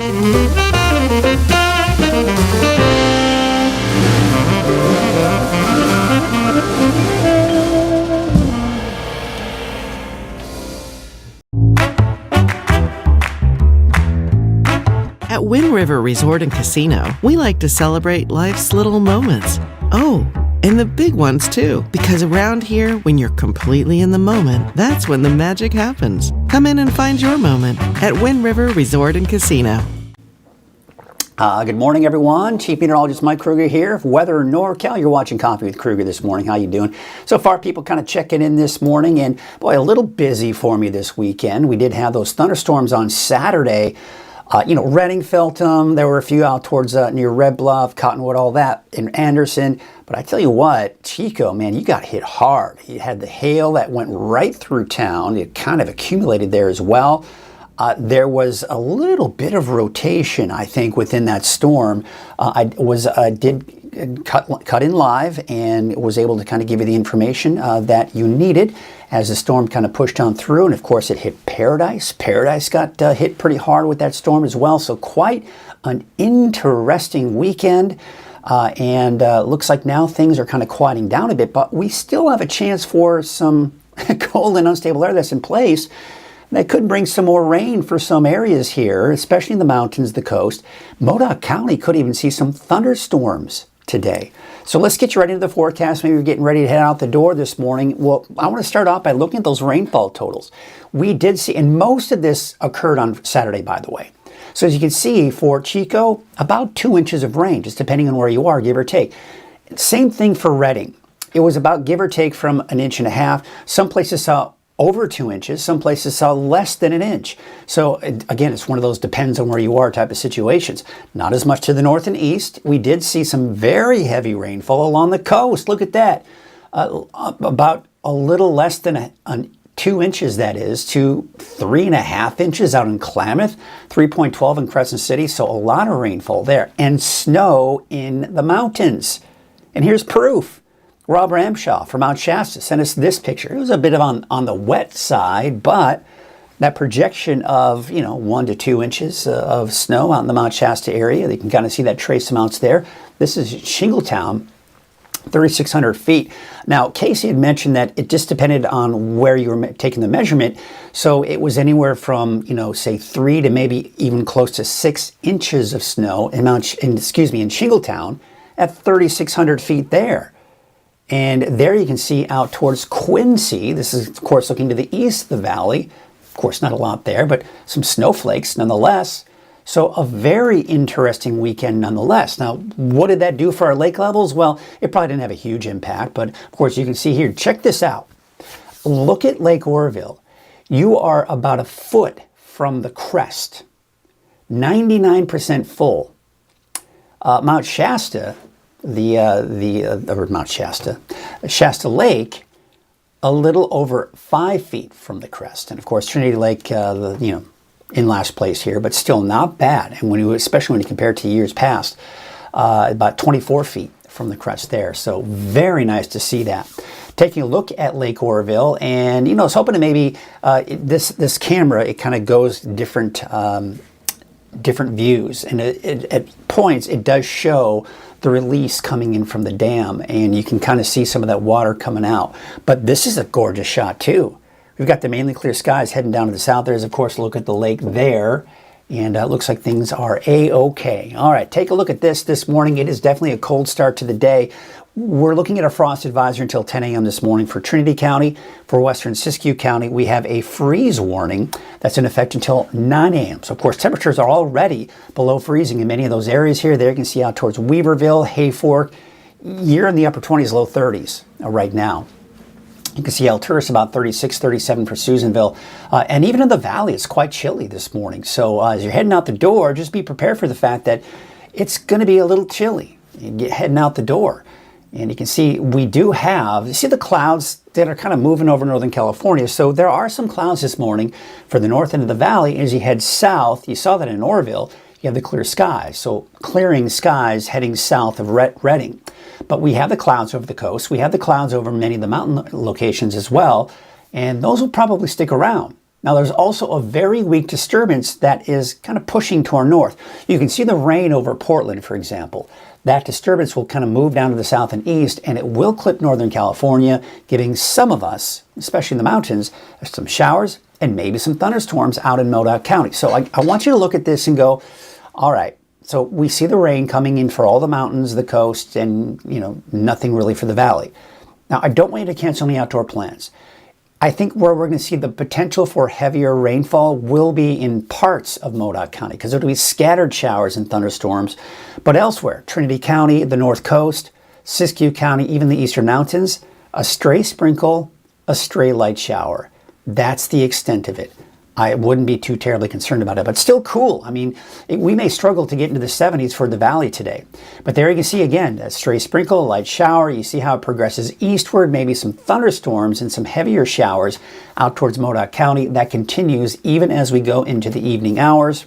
At Wind River Resort and Casino, we like to celebrate life's little moments. Oh, and the big ones too, because around here, when you're completely in the moment, that's when the magic happens. Come in and find your moment at Wind River Resort and Casino. Good morning, everyone. Chief Meteorologist Mike Krueger here. Weather NorCal. You're watching Coffee with Krueger this morning. How you doing? So far, people kind of checking in this morning, and boy, a little busy for me this weekend. We did have those thunderstorms on Saturday. Redding felt them. There were a few out towards near Red Bluff, Cottonwood, all that in Anderson. But I tell you what, Chico, man, you got hit hard. You had the hail that went right through town. It kind of accumulated there as well. There was a little bit of rotation, I think, within that storm. I did cut in live and was able to kind of give you the information that you needed as the storm kind of pushed on through. And of course, it hit Paradise. Paradise got hit pretty hard with that storm as well. So quite an interesting weekend. And looks like now things are kind of quieting down a bit, but we still have a chance for some cold and unstable air that's in place. That could bring some more rain for some areas here, especially in the mountains, the coast. Modoc County could even see some thunderstorms today. So let's get you right into the forecast. Maybe you're getting ready to head out the door this morning. Well, I want to start off by looking at those rainfall totals. We did see, and most of this occurred on Saturday, by the way. So as you can see, for Chico, about 2 inches of rain, just depending on where you are, give or take. Same thing for Redding. It was about give or take from 1.5 inches. Some places saw over 2 inches. Some places saw less than 1 inch. So again, it's one of those depends on where you are type of situations. Not as much to the north and east. We did see some very heavy rainfall along the coast. Look at that. About a little less than 2 inches, that is, to 3.5 inches out in Klamath, 3.12 in Crescent City. So a lot of rainfall there and snow in the mountains. And here's proof. Rob Ramshaw from Mount Shasta sent us this picture. It was a bit of on the wet side, but that projection of 1 to 2 inches of snow out in the Mount Shasta area. You can kind of see that trace amounts there. This is Shingletown, 3,600 feet. Now, Casey had mentioned that it just depended on where you were taking the measurement. So it was anywhere from, say 3 to maybe even close to 6 inches of snow in Shingletown at 3,600 feet there. And there you can see out towards Quincy. This is, of course, looking to the east of the valley. Of course, not a lot there, but some snowflakes nonetheless. So a very interesting weekend nonetheless. Now, what did that do for our lake levels? Well, it probably didn't have a huge impact, but of course you can see here, check this out. Look at Lake Oroville. You are about a foot from the crest, 99% full. Mount Shasta, Shasta Lake, a little over 5 feet from the crest. And of course, Trinity Lake, in last place here, but still not bad. And especially when you compare it to years past, about 24 feet from the crest there. So very nice to see that. Taking a look at Lake Oroville, and I was hoping to maybe this camera, it kind of goes different views, and at points it does show the release coming in from the dam, and you can kind of see some of that water coming out. But this is a gorgeous shot too. We've got the mainly clear skies heading down to the south. There's, of course, a look at the lake there, and it looks like things are A-OK. All right, take a look at this morning. It is definitely a cold start to the day. We're looking at a frost advisory until 10 a.m. this morning for Trinity County. For western Siskiyou County, we have a freeze warning that's in effect until 9 a.m. So, of course, temperatures are already below freezing in many of those areas here. There you can see out towards Weaverville, Hayfork. You're in the upper 20s, low 30s right now. You can see Alturas about 36, 37 for Susanville. And even in the valley, it's quite chilly this morning. So as you're heading out the door, just be prepared for the fact that it's going to be a little chilly heading out the door. And you can see we do have, you see the clouds that are kind of moving over Northern California. So there are some clouds this morning for the north end of the valley. As you head south, you saw that in Orville, you have the clear skies. So clearing skies heading south of Redding. But we have the clouds over the coast. We have the clouds over many of the mountain locations as well. And those will probably stick around Now there's also a very weak disturbance that is kind of pushing to our north. You can see the rain over Portland, for example. That disturbance will kind of move down to the south and east, and it will clip Northern California, giving some of us, especially in the mountains, some showers and maybe some thunderstorms out in Modoc County. So I want you to look at this and go, all right, so we see the rain coming in for all the mountains, the coast, and nothing really for the valley. Now, I don't want you to cancel any outdoor plans. I think where we're going to see the potential for heavier rainfall will be in parts of Modoc County because there will be scattered showers and thunderstorms. But elsewhere, Trinity County, the North Coast, Siskiyou County, even the Eastern Mountains, a stray sprinkle, a stray light shower. That's the extent of it. I wouldn't be too terribly concerned about it, but still cool. I mean, we may struggle to get into the 70s for the valley today. But there you can see again, a stray sprinkle, a light shower. You see how it progresses eastward, maybe some thunderstorms and some heavier showers out towards Modoc County. That continues even as we go into the evening hours.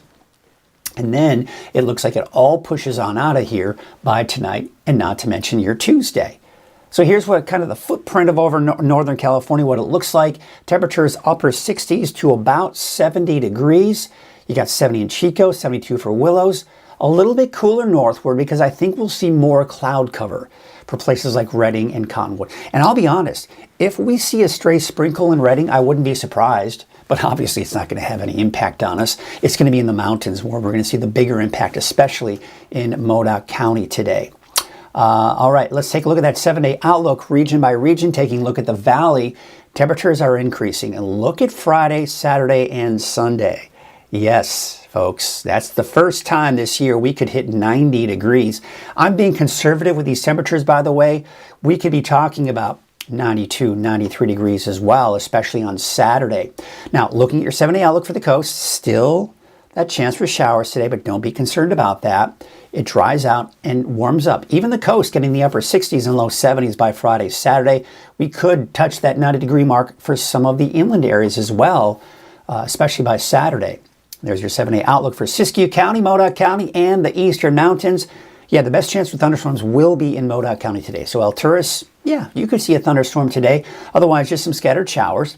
And then it looks like it all pushes on out of here by tonight, and not to mention your Tuesday. So here's what kind of the footprint of over Northern California, what it looks like. Temperatures upper 60s to about 70 degrees. You got 70 in Chico, 72 for Willows. A little bit cooler northward because I think we'll see more cloud cover for places like Redding and Cottonwood. And I'll be honest, if we see a stray sprinkle in Redding, I wouldn't be surprised. But obviously it's not going to have any impact on us. It's going to be in the mountains where we're going to see the bigger impact, especially in Modoc County today. All right, let's take a look at that 7-day outlook region by region, taking a look at the valley. Temperatures are increasing. And look at Friday, Saturday, and Sunday. Yes, folks, that's the first time this year we could hit 90 degrees. I'm being conservative with these temperatures, by the way. We could be talking about 92, 93 degrees as well, especially on Saturday. Now, looking at your 7-day outlook for the coast, still that chance for showers today, but don't be concerned about that. It dries out and warms up. Even the coast getting the upper 60s and low 70s by Friday, Saturday. We could touch that 90-degree mark for some of the inland areas as well, especially by Saturday. There's your 7-day outlook for Siskiyou County, Modoc County, and the Eastern Mountains. Yeah, the best chance for thunderstorms will be in Modoc County today. So Alturas, yeah, you could see a thunderstorm today. Otherwise, just some scattered showers.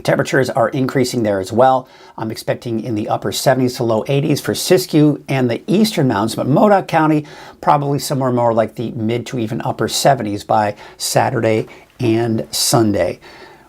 Temperatures are increasing there as well. I'm expecting in the upper 70s to low 80s for Siskiyou and the Eastern Mountains, but Modoc County probably somewhere more like the mid to even upper 70s by Saturday and Sunday.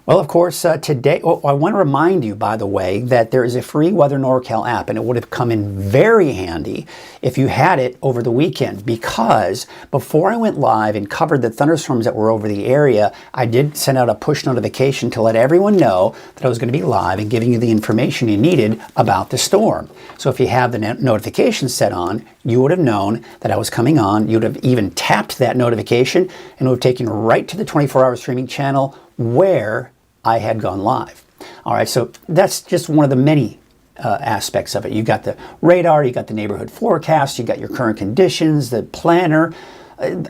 Well, of course, today, I want to remind you, by the way, that there is a free Weather NorCal app, and it would have come in very handy if you had it over the weekend, because before I went live and covered the thunderstorms that were over the area, I did send out a push notification to let everyone know that I was going to be live and giving you the information you needed about the storm. So if you have the notification set on, you would have known that I was coming on. You would have even tapped that notification, and it would have taken right to the 24-hour streaming channel where I had gone live. All right, so that's just one of the many aspects of it. You got the radar, you got the neighborhood forecast, you got your current conditions, the planner,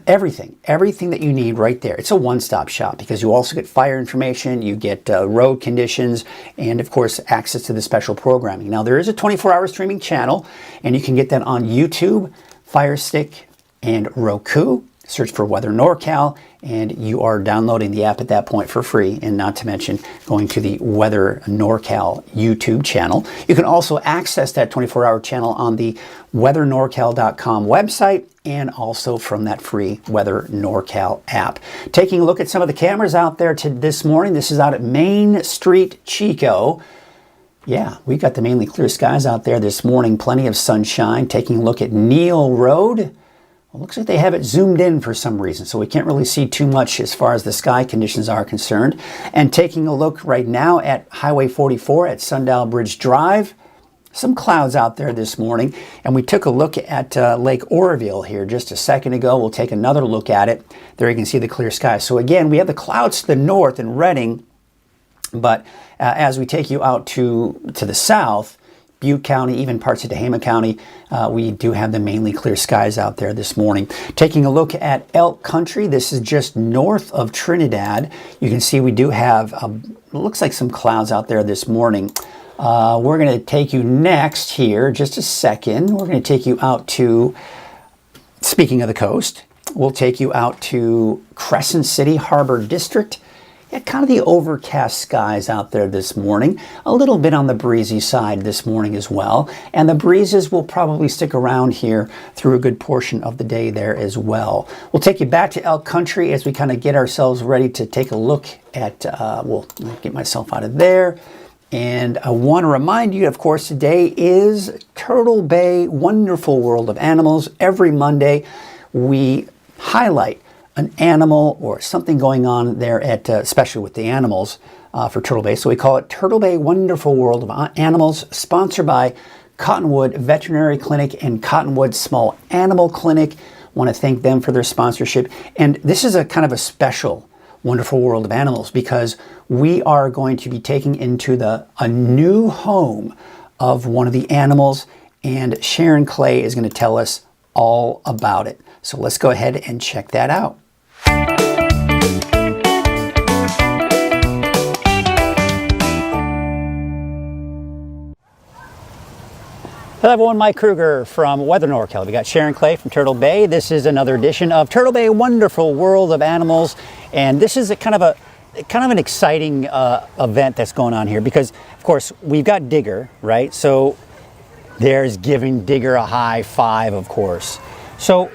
everything that you need right there. It's a one-stop shop because you also get fire information, you get road conditions, and of course access to the special programming. Now there is a 24-hour streaming channel, and you can get that on YouTube, Fire Stick, and Roku. Search for Weather NorCal, and you are downloading the app at that point for free, and not to mention going to the Weather NorCal YouTube channel. You can also access that 24-hour channel on the weathernorcal.com website and also from that free Weather NorCal app. Taking a look at some of the cameras out there this morning. This is out at Main Street, Chico. Yeah, we got the mainly clear skies out there this morning. Plenty of sunshine. Taking a look at Neal Road. It looks like they have it zoomed in for some reason, so we can't really see too much as far as the sky conditions are concerned. And taking a look right now at Highway 44 at Sundial Bridge Drive, some clouds out there this morning. And we took a look at Lake Oroville here just a second ago. We'll take another look at it. There you can see the clear sky. So again, we have the clouds to the north in Redding, but as we take you out to the south, Butte County, even parts of Tehama County, we do have the mainly clear skies out there this morning. Taking a look at Elk Country, this is just north of Trinidad. You can see we do have, looks like some clouds out there this morning. We're going to take you next here, just a second. We're going to take you out to, speaking of the coast, we'll take you out to Crescent City Harbor District. kind of the overcast skies out there this morning, a little bit on the breezy side this morning as well, and the breezes will probably stick around here through a good portion of the day there as well. We'll take you back to elk country as we kind of get ourselves ready to take a look at, we'll get myself out of there. And I want to remind you, of course, today is Turtle Bay Wonderful World of Animals. Every Monday we highlight an animal or something going on there at, especially with the animals for Turtle Bay. So we call it Turtle Bay Wonderful World of Animals, sponsored by Cottonwood Veterinary Clinic and Cottonwood Small Animal Clinic. Want to thank them for their sponsorship. And this is a kind of a special Wonderful World of Animals because we are going to be taking into a new home of one of the animals, and Sharon Clay is going to tell us all about it. So let's go ahead and check that out. Hello everyone, Mike Krueger from Weather NorCal. We got Sharon Clay from Turtle Bay. This is another edition of Turtle Bay Wonderful World of Animals, and this is a kind of an exciting event that's going on here because, of course, we've got Digger, right? So there's giving Digger a high five, of course. So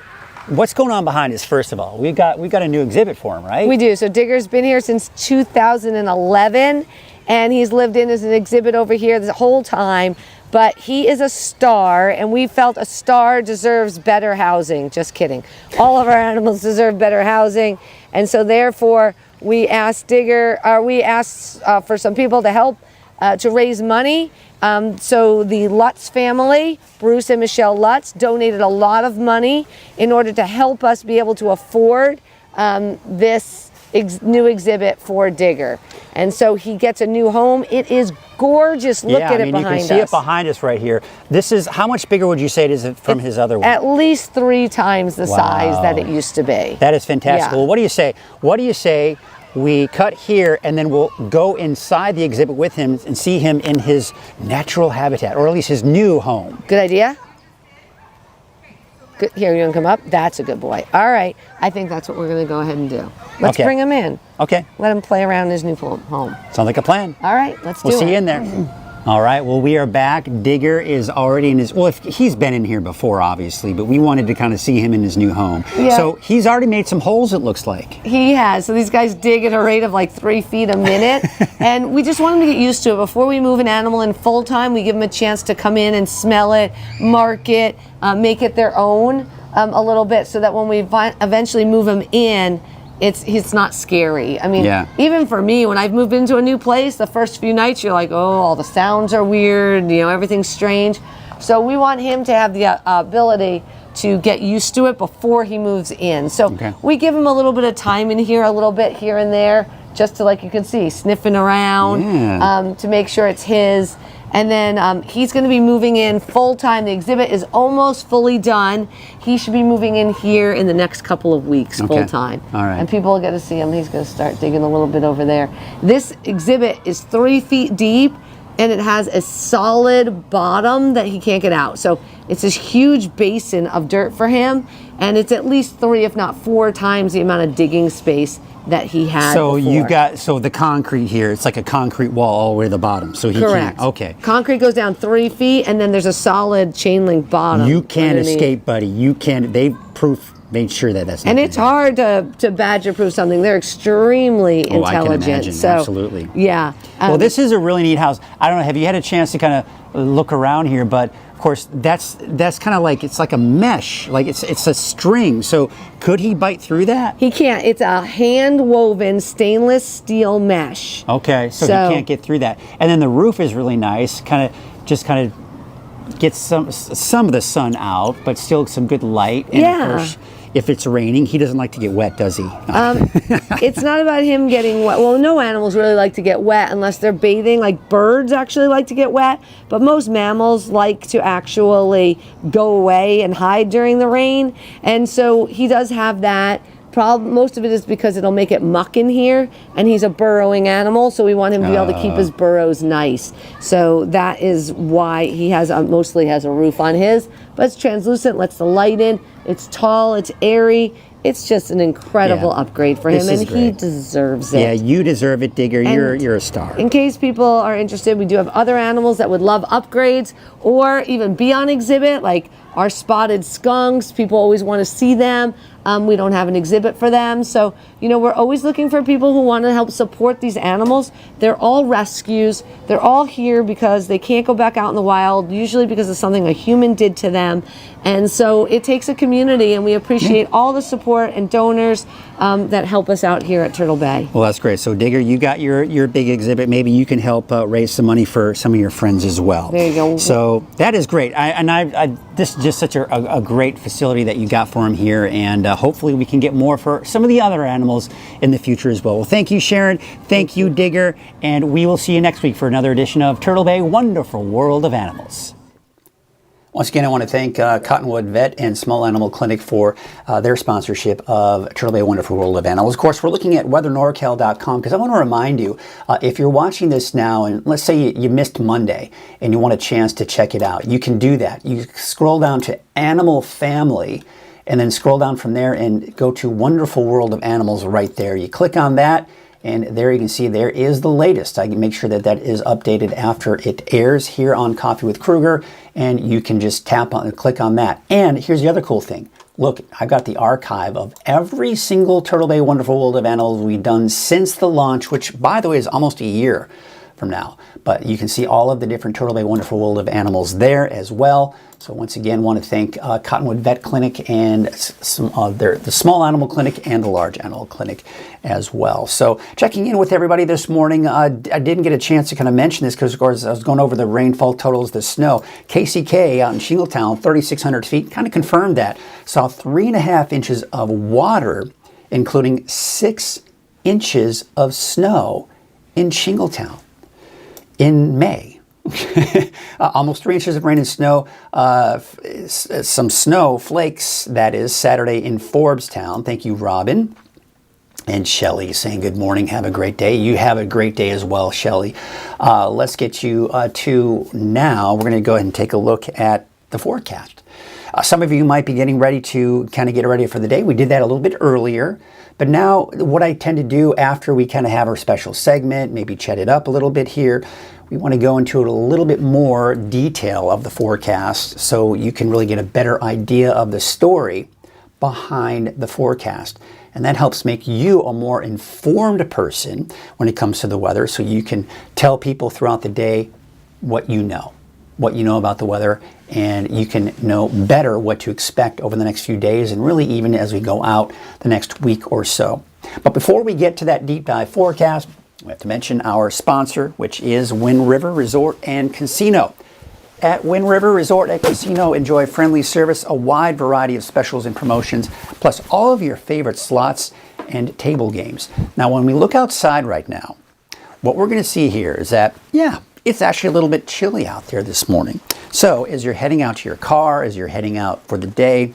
what's going on behind us? First of all, we've got a new exhibit for him, right? We do. So Digger's been here since 2011, and he's lived in as an exhibit over here the whole time. But he is a star, and we felt a star deserves better housing. Just kidding. All of our animals deserve better housing, and so therefore we asked for some people to help to raise money. So the Lutz family, Bruce and Michelle Lutz, donated a lot of money in order to help us be able to afford this new exhibit for Digger. And so he gets a new home. It is gorgeous. Look at it behind us. You can see it behind us right here. This is, how much bigger would you say it is from his other one? At least 3 times the size that it used to be. That is fantastic. Yeah. Well, what do you say? What do you say we cut here and then we'll go inside the exhibit with him and see him in his natural habitat, or at least his new home? Good idea? Good. Here, you want to come up? That's a good boy. All right. I think that's what we're going to go ahead and do. Let's bring him in. Okay. Let him play around in his new home. Sounds like a plan. All right. Let's do it. We'll see you in there. All right. Well, we are back. Digger is already in his, well, he's been in here before, obviously, but we wanted to kind of see him in his new home. Yeah. So he's already made some holes, it looks like. He has. So these guys dig at a rate of like 3 feet a minute. And we just want them to get used to it. Before we move an animal in full time, we give them a chance to come in and smell it, mark it, make it their own a little bit, so that when we eventually move him in, it's not scary. I mean, even for me, when I've moved into a new place, the first few nights you're like, oh, all the sounds are weird, everything's strange. So we want him to have the ability to get used to it before he moves in. So we give him a little bit of time in here, a little bit here and there, just to, like you can see, sniffing around to make sure it's his. And then he's going to be moving in full time. The exhibit is almost fully done. He should be moving in here in the next couple of weeks, full time. All right. And people will get to see him. He's going to start digging a little bit over there. This exhibit is 3 feet deep, and it has a solid bottom that he can't get out. So it's this huge basin of dirt for him, and it's at least 3, if not 4 times the amount of digging space that he had So before. you've got, so the concrete here, it's like a concrete wall all the way to the bottom. So he Correct. can't, okay. Concrete goes down 3 feet, and then there's a solid chain link bottom. You can't underneath. escape, buddy. You can't, they've made sure that that's not And gonna it's hard to badger proof something. They're extremely Oh, I can intelligent. imagine. So, Absolutely. Yeah. Well, this is a really neat house. I don't know, have you had a chance to kind of look around here? But of course, that's kind of like, it's like a mesh, like it's a string. So could he bite through that? He can't. It's a hand woven stainless steel mesh. Okay, so he can't get through that. And then the roof is really nice, kind of gets some of the sun out, but still some good light. And of course, if it's raining, he doesn't like to get wet, does he? It's not about him getting wet. Well, no animals really like to get wet unless they're bathing. Like birds actually like to get wet, but most mammals like to actually go away and hide during the rain. And so he does have that. Most of it is because it'll make it muck in here, and he's a burrowing animal, so we want him to be able to keep his burrows nice. So that is why he has mostly has a roof on his, but it's translucent, lets the light in. It's tall, it's airy, it's just an incredible upgrade for him, and he deserves it. Yeah, you deserve it, Digger. You're a star. In case people are interested, we do have other animals that would love upgrades or even be on exhibit, like our spotted skunks. People always want to see them. We don't have an exhibit for them. So, we're always looking for people who want to help support these animals. They're all rescues. They're all here because they can't go back out in the wild, usually because of something a human did to them. And so it takes a community, and we appreciate all the support and donors that help us out here at Turtle Bay. Well, that's great. So, Digger, you got your big exhibit. Maybe you can help raise some money for some of your friends as well. There you go. So that is great. This is just such a great facility that you got for him here, and hopefully we can get more for some of the other animals in the future as well. Well, thank you, Sharon. Thank you, Digger. And we will see you next week for another edition of Turtle Bay Wonderful World of Animals. Once again, I want to thank Cottonwood Vet and Small Animal Clinic for their sponsorship of Turtle Bay Wonderful World of Animals. Of course, we're looking at weathernorcal.com because I want to remind you, if you're watching this now and let's say you missed Monday and you want a chance to check it out, you can do that. You scroll down to Animal Family and then scroll down from there and go to Wonderful World of Animals right there. You click on that, and there you can see there is the latest. I can make sure that is updated after it airs here on Coffee with Krueger, and you can just tap on and click on that. And here's the other cool thing. Look, I've got the archive of every single Turtle Bay Wonderful World of Animals we've done since the launch, which, by the way, is almost a year from now. But you can see all of the different Turtle Bay Wonderful World of Animals there as well. So once again, want to thank Cottonwood Vet Clinic and the Small Animal Clinic and the Large Animal Clinic as well. So checking in with everybody this morning. I didn't get a chance to kind of mention this because, of course, I was going over the rainfall totals, the snow. KCK out in Shingletown, 3,600 feet, kind of confirmed that. Saw 3.5 inches of water, including 6 inches of snow in Shingletown in May. Almost 3 inches of rain and snow, some snow flakes, that is, Saturday in Forbestown. Thank you, Robin. And Shelly saying good morning, have a great day. You have a great day as well, Shelly. Let's get you to now. We're going to go ahead and take a look at the forecast. Some of you might be getting ready to kind of get ready for the day. We did that a little bit earlier. But now what I tend to do after we kind of have our special segment, maybe chat it up a little bit here, we want to go into a little bit more detail of the forecast so you can really get a better idea of the story behind the forecast. And that helps make you a more informed person when it comes to the weather, so you can tell people throughout the day what you know about the weather, and you can know better what to expect over the next few days and really even as we go out the next week or so. But before we get to that deep dive forecast, we have to mention our sponsor, which is Wind River Resort and Casino. At Wind River Resort and Casino, enjoy friendly service, a wide variety of specials and promotions, plus all of your favorite slots and table games. Now, when we look outside right now, what we're going to see here is that, it's actually a little bit chilly out there this morning. So as you're heading out to your car, as you're heading out for the day,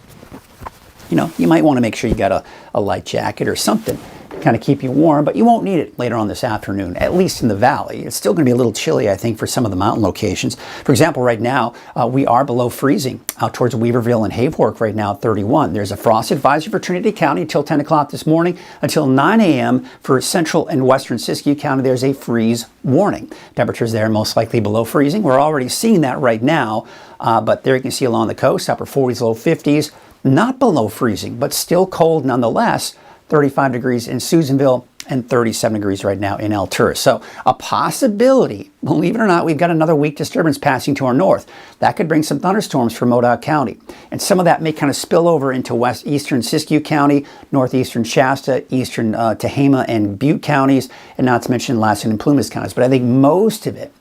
you might want to make sure you got a light jacket or something to kind of keep you warm, but you won't need it later on this afternoon, at least in the valley. It's still going to be a little chilly, I think, for some of the mountain locations. For example, right now, we are below freezing out towards Weaverville and Havework right now at 31. There's a frost advisory for Trinity County until 10 o'clock this morning. Until 9 a.m. for central and western Siskiyou County, there's a freeze warning. Temperatures there most likely below freezing. We're already seeing that right now, but there you can see along the coast, upper 40s, low 50s, not below freezing, but still cold nonetheless. 35 degrees in Susanville and 37 degrees right now in Altura. So a possibility, believe it or not, we've got another weak disturbance passing to our north. That could bring some thunderstorms for Modoc County. And some of that may kind of spill over into eastern Siskiyou County, northeastern Shasta, eastern Tehama and Butte counties, and not to mention Lassen and Plumas counties. But I think most of it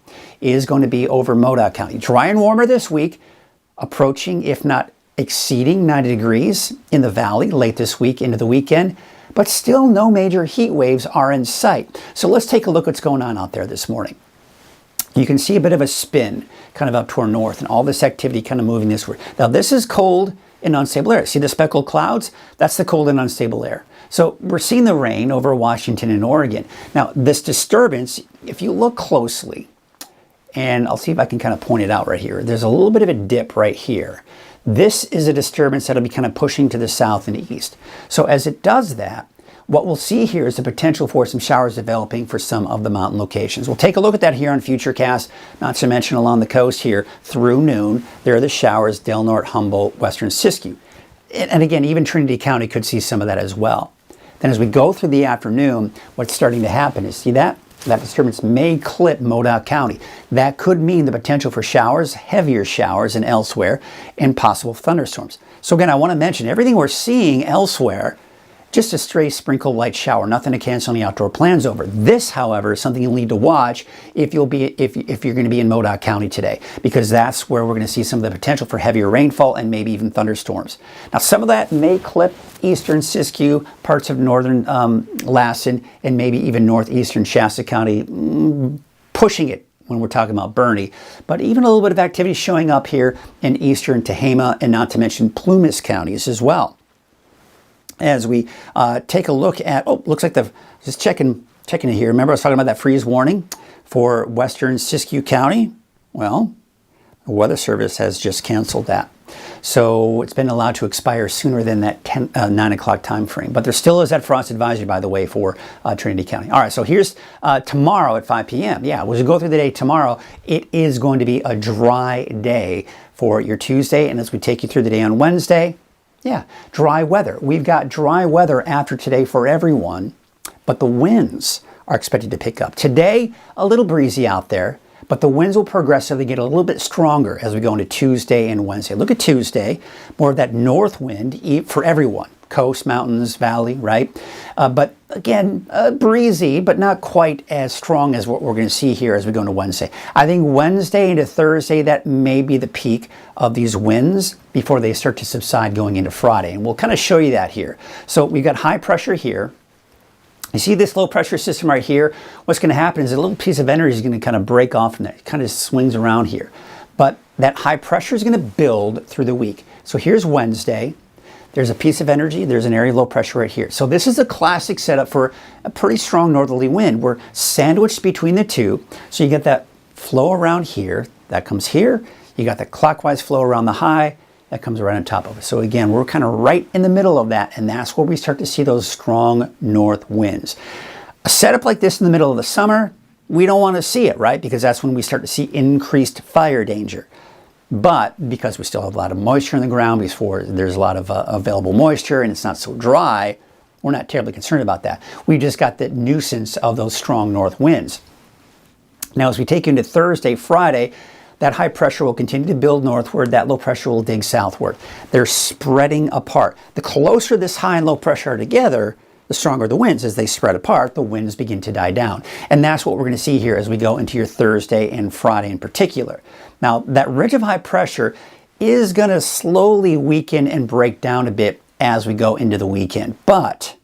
is going to be over Modoc County. Dry and warmer this week, approaching, if not exceeding 90 degrees in the valley late this week into the weekend. But still no major heat waves are in sight. So let's take a look at what's going on out there this morning. You can see a bit of a spin kind of up to our north and all this activity kind of moving this way. Now this is cold and unstable air. See the speckled clouds? That's the cold and unstable air. So we're seeing the rain over Washington and Oregon. Now this disturbance, if you look closely, and I'll see if I can kind of point it out right here. There's a little bit of a dip right here. This is a disturbance that'll be kind of pushing to the south and east. So as it does that, what we'll see here is the potential for some showers developing for some of the mountain locations. We'll take a look at that here on Futurecast, not to mention along the coast here through noon. There are the showers, Del Norte, Humboldt, Western Siskiyou. And again, even Trinity County could see some of that as well. Then as we go through the afternoon, what's starting to happen is, see that? That disturbance may clip Modoc County. That could mean the potential for showers, heavier showers and elsewhere, and possible thunderstorms. So again, I want to mention everything we're seeing elsewhere, just a stray sprinkle light shower, nothing to cancel any outdoor plans over. This, however, is something you'll need to watch if you're going to be in Modoc County today, because that's where we're going to see some of the potential for heavier rainfall and maybe even thunderstorms. Now, some of that may clip eastern Siskiyou, parts of northern Lassen, and maybe even northeastern Shasta County, pushing it when we're talking about Bernie. But even a little bit of activity showing up here in eastern Tehama, and not to mention Plumas counties as well. As we take a look at, looks like just checking it here. Remember I was talking about that freeze warning for western Siskiyou County? Well, the Weather Service has just canceled that. So it's been allowed to expire sooner than that 9 o'clock time frame. But there still is that frost advisory, by the way, for Trinity County. All right, so here's tomorrow at 5 p.m. Yeah, as we go through the day tomorrow, it is going to be a dry day for your Tuesday. And as we take you through the day on Wednesday, yeah, dry weather. We've got dry weather after today for everyone, but the winds are expected to pick up. Today, a little breezy out there, but the winds will progressively get a little bit stronger as we go into Tuesday and Wednesday. Look at Tuesday, more of that north wind for everyone. Coast, mountains, valley, right? But again, breezy, but not quite as strong as what we're going to see here as we go into Wednesday. I think Wednesday into Thursday, that may be the peak of these winds before they start to subside going into Friday. And we'll kind of show you that here. So we've got high pressure here. You see this low pressure system right here? What's going to happen is a little piece of energy is going to kind of break off from that. It kind of swings around here. But that high pressure is going to build through the week. So here's Wednesday. There's a piece of energy, there's an area of low pressure right here. So this is a classic setup for a pretty strong northerly wind. We're sandwiched between the two. So you get that flow around here, that comes here. You got the clockwise flow around the high, that comes right on top of it. So again, we're kind of right in the middle of that, and that's where we start to see those strong north winds. A setup like this in the middle of the summer, we don't want to see it, right? Because that's when we start to see increased fire danger. But because we still have a lot of moisture in the ground, before there's a lot of available moisture and it's not so dry, we're not terribly concerned about that. We just got the nuisance of those strong north winds. Now, as we take you into Thursday, Friday, that high pressure will continue to build northward. That low pressure will dig southward. They're spreading apart. The closer this high and low pressure are together, the stronger the winds. As they spread apart, the winds begin to die down. And that's what we're going to see here as we go into your Thursday and Friday in particular. Now, that ridge of high pressure is going to slowly weaken and break down a bit as we go into the weekend. But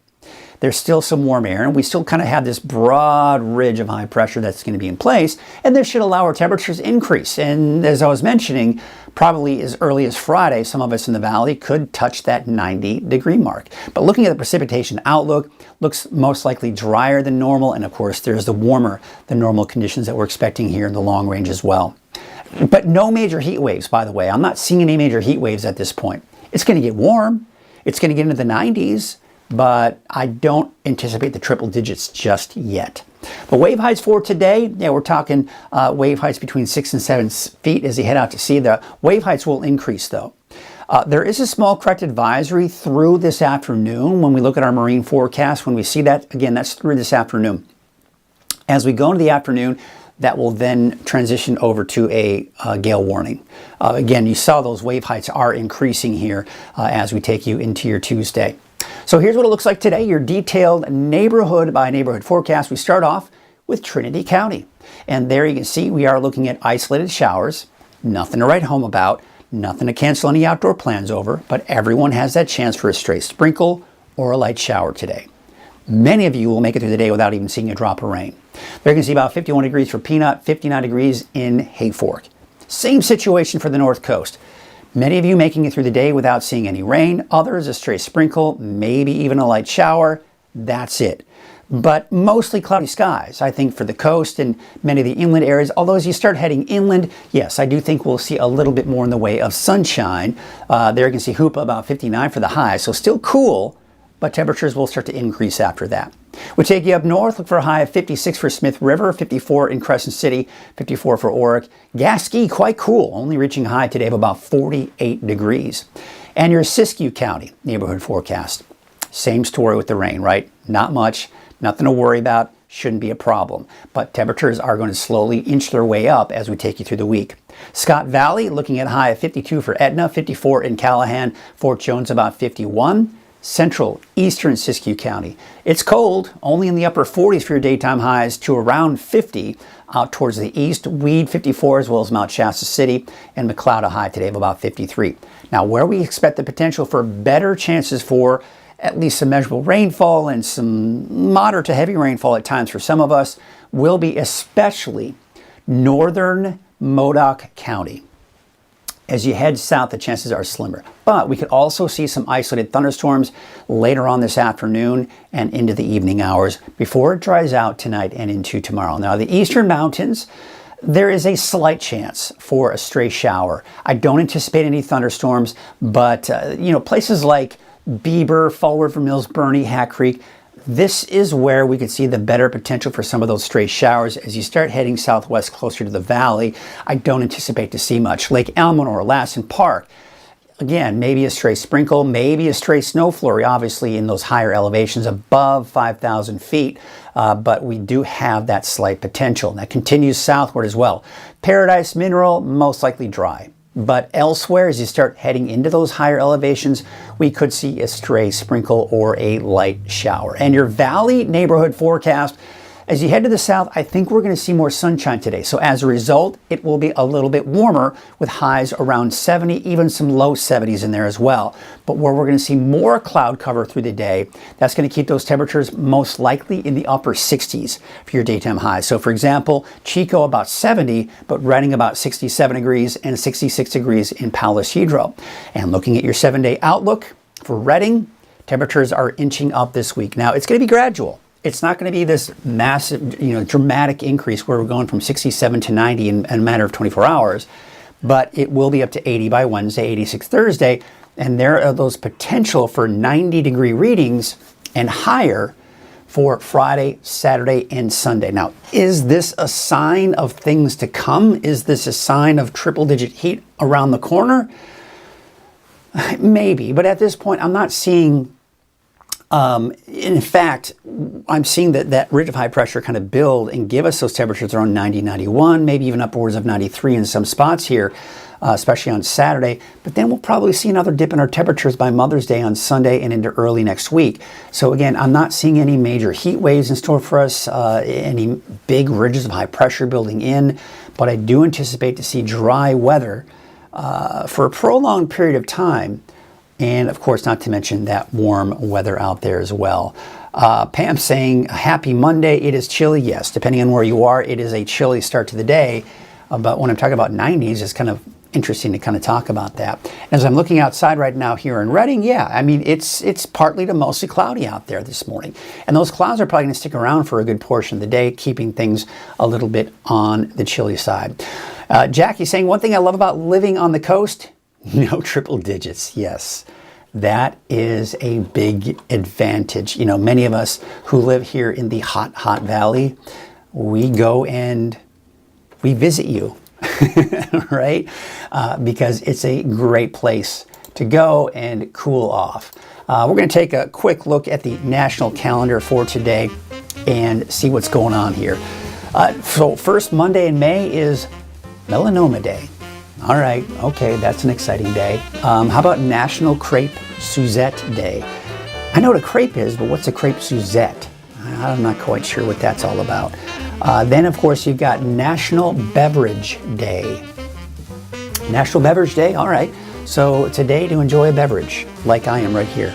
there's still some warm air, and we still kind of have this broad ridge of high pressure that's going to be in place, and this should allow our temperatures to increase. And as I was mentioning, probably as early as Friday, some of us in the valley could touch that 90-degree mark. But looking at the precipitation outlook, looks most likely drier than normal, and of course there's the warmer than normal conditions that we're expecting here in the long range as well. But no major heat waves, by the way. I'm not seeing any major heat waves at this point. It's going to get warm. It's going to get into the 90s. But I don't anticipate the triple digits just yet. The wave heights for today, yeah, we're talking wave heights between 6 and 7 feet as you head out to sea. The wave heights will increase, though. There is a small correct advisory through this afternoon when we look at our marine forecast. When we see that, again, that's through this afternoon. As we go into the afternoon, that will then transition over to a gale warning. Again, you saw those wave heights are increasing here as we take you into your Tuesday. So here's what it looks like today, your detailed neighborhood by neighborhood forecast. We start off with Trinity County. And there you can see we are looking at isolated showers, nothing to write home about, nothing to cancel any outdoor plans over, but everyone has that chance for a stray sprinkle or a light shower today. Many of you will make it through the day without even seeing a drop of rain. There you can see about 51 degrees for Peanut, 59 degrees in Hayfork. Same situation for the North Coast. Many of you making it through the day without seeing any rain, others a stray sprinkle, maybe even a light shower. That's it. but mostly cloudy skies, I think, for the coast and many of the inland areas. Although as you start heading inland, yes, I do think we'll see a little bit more in the way of sunshine. There you can see Hoopa about 59 for the high, so still cool, but temperatures will start to increase after that. We take you up north, look for a high of 56 for Smith River, 54 in Crescent City, 54 for Orick. Gasquet, quite cool, only reaching a high today of about 48 degrees. And your Siskiyou County neighborhood forecast. Same story with the rain, right? Not much, nothing to worry about, shouldn't be a problem. But temperatures are going to slowly inch their way up as we take you through the week. Scott Valley, looking at a high of 52 for Etna, 54 in Callahan, Fort Jones about 51. Central, eastern Siskiyou County. It's cold, only in the upper 40s for your daytime highs to around 50 out towards the east. Weed 54 as well as Mount Shasta City, and McLeod a high today of about 53. Now where we expect the potential for better chances for at least some measurable rainfall and some moderate to heavy rainfall at times for some of us will be especially northern Modoc County. As you head south, the chances are slimmer. But we could also see some isolated thunderstorms later on this afternoon and into the evening hours before it dries out tonight and into tomorrow. Now, the eastern mountains, there is a slight chance for a stray shower. I don't anticipate any thunderstorms, but places like Bieber, Fall River Mills, Bernie, Hat Creek, this is where we could see the better potential for some of those stray showers. As you start heading southwest closer to the valley, I don't anticipate to see much. Lake Almanor, Lassen Park, again, maybe a stray sprinkle, maybe a stray snow flurry, obviously in those higher elevations above 5,000 feet, but we do have that slight potential. That continues southward as well. Paradise Mineral, most likely dry. But elsewhere, as you start heading into those higher elevations, we could see a stray sprinkle or a light shower. And your valley neighborhood forecast, as you head to the south, I think we're going to see more sunshine today. So as a result, it will be a little bit warmer with highs around 70, even some low 70s in there as well. But where we're going to see more cloud cover through the day, that's going to keep those temperatures most likely in the upper 60s for your daytime highs. So for example, Chico about 70, but Redding about 67 degrees and 66 degrees in Palos Hydro. And looking at your 7-day outlook for Redding, temperatures are inching up this week. Now it's going to be gradual. It's not going to be this massive, dramatic increase where we're going from 67 to 90 in a matter of 24 hours, but it will be up to 80 by Wednesday, 86 Thursday, and there are those potential for 90-degree readings and higher for Friday, Saturday, and Sunday. Now, is this a sign of things to come? Is this a sign of triple-digit heat around the corner? Maybe, but at this point, I'm not seeing. In fact, I'm seeing that ridge of high pressure kind of build and give us those temperatures around 90, 91, maybe even upwards of 93 in some spots here, especially on Saturday. But then we'll probably see another dip in our temperatures by Mother's Day on Sunday and into early next week. So again, I'm not seeing any major heat waves in store for us, any big ridges of high pressure building in, but I do anticipate to see dry weather for a prolonged period of time. And of course, not to mention that warm weather out there as well. Pam saying, happy Monday. It is chilly. Yes, depending on where you are, it is a chilly start to the day. But when I'm talking about 90s, it's kind of interesting to kind of talk about that. As I'm looking outside right now here in Redding, yeah, I mean, it's partly to mostly cloudy out there this morning. And those clouds are probably going to stick around for a good portion of the day, keeping things a little bit on the chilly side. Jackie saying, one thing I love about living on the coast, no triple digits. Yes, that is a big advantage. Many of us who live here in the hot, hot valley, we go and we visit you, right? Because it's a great place to go and cool off. We're going to take a quick look at the national calendar for today and see what's going on here. So first Monday in May is Melanoma Day. All right, okay, that's an exciting day. How about National Crepe Suzette Day? I know what a crepe is, but what's a crepe Suzette? I'm not quite sure what that's all about. Then, of course, you've got National Beverage Day. National Beverage Day, all right. So it's a day to enjoy a beverage, like I am right here.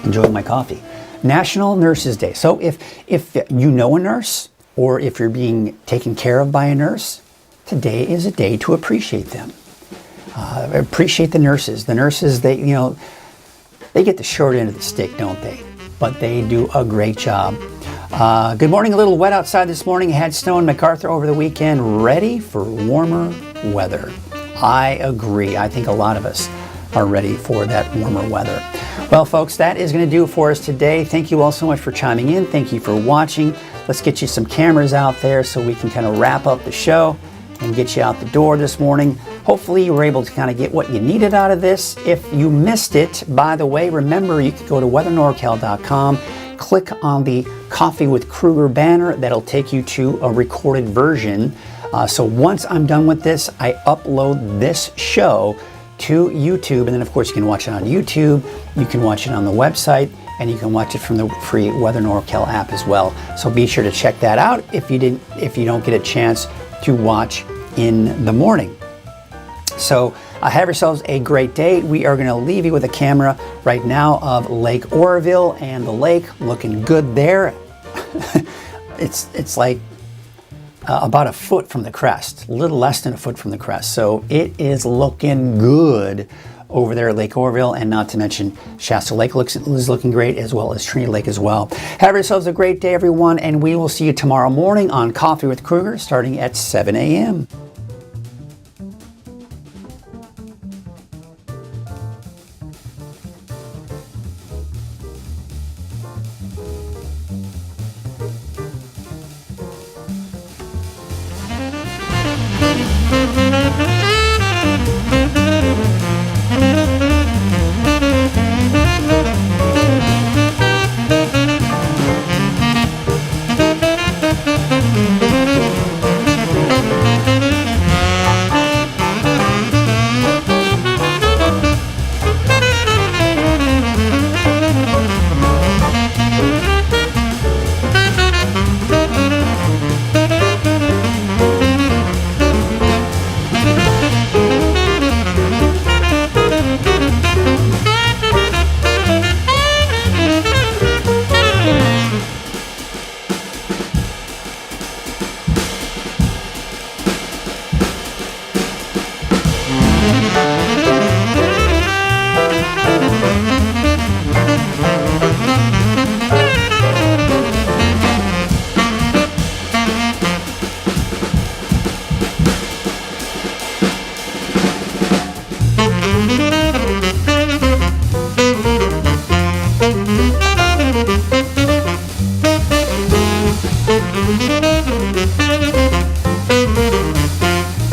Enjoying my coffee. National Nurses Day. So if you know a nurse, or if you're being taken care of by a nurse, today is a day to appreciate them. Appreciate the nurses. The nurses, they get the short end of the stick, don't they? but they do a great job. Good morning. A little wet outside this morning. Had snow in MacArthur over the weekend. Ready for warmer weather. I agree. I think a lot of us are ready for that warmer weather. Well, folks, that is going to do it for us today. Thank you all so much for chiming in. Thank you for watching. Let's get you some cameras out there so we can kind of wrap up the show and get you out the door this morning. Hopefully you were able to kind of get what you needed out of this. If you missed it, by the way, remember you can go to weathernorcal.com, click on the Coffee with Krueger banner. That'll take you to a recorded version. So once I'm done with this, I upload this show to YouTube, and then of course you can watch it on YouTube, you can watch it on the website, and you can watch it from the free Weather NorCal app as well. So be sure to check that out if you don't get a chance to watch in the morning. So have yourselves a great day. We are going to leave you with a camera right now of Lake Oroville, and the lake looking good there. it's like about a foot from the crest, a little less than a foot from the crest. So it is looking good over there at Lake Oroville, and not to mention Shasta Lake is looking great, as well as Trinity Lake as well. Have yourselves a great day, everyone, and we will see you tomorrow morning on Coffee with Krueger starting at 7 a.m.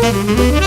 Thank you.